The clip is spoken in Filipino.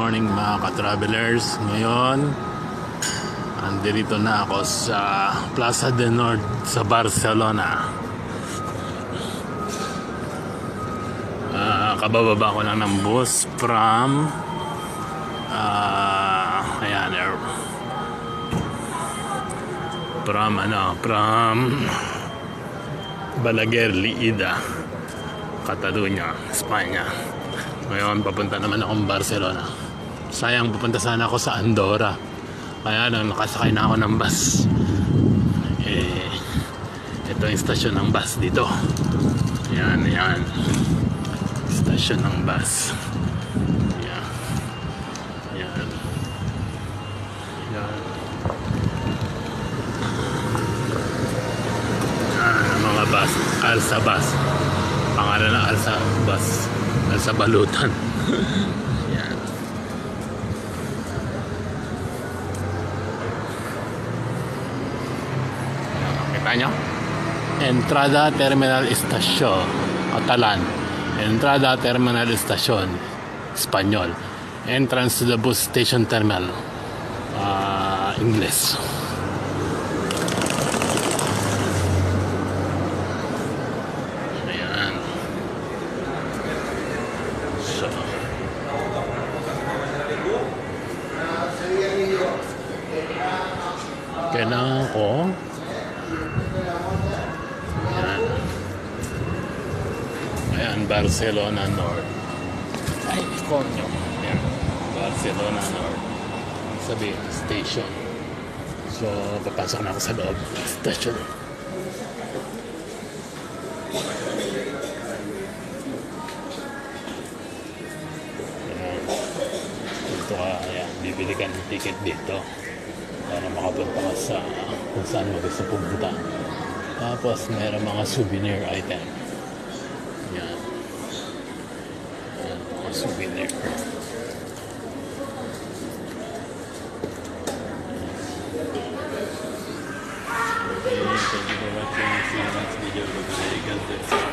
morning mga ka-travelers. Ngayon, andito na ako sa Plaza de Nord sa Barcelona. Kabababa ko lang ng bus from from Balaguer, Lleida, Catalunya, Espanya. Ngayon papunta naman akong Barcelona. Sayang, pupunta sana ako sa Andorra, kaya lang nakasakay na ako ng bus. Ito yung stasyon ng bus dito. Yan stasyon ng bus. Yan ang mga bus. Alsa bus, pangalan ng Alsa bus, Alsa Balutan. Yan. Kita nyo? Entrada Terminal Estación, Catalan. Entrada Terminal Estación, Espanyol. Entrance to the bus station terminal, English. Ayan. So, kailangan ko Barcelona North. Ay, konyo. Yan. Barcelona North. Sabi, station. So, papasok na ako sa loob. Station. Dito ka, ayan. Bibili ka ng ticket dito para makapunta ka sa kung saan mo gusto pumunta. Tapos, mayroong mga souvenir item. Yan. Souvenir. Okay, thank you for watching. See you next video. God bless.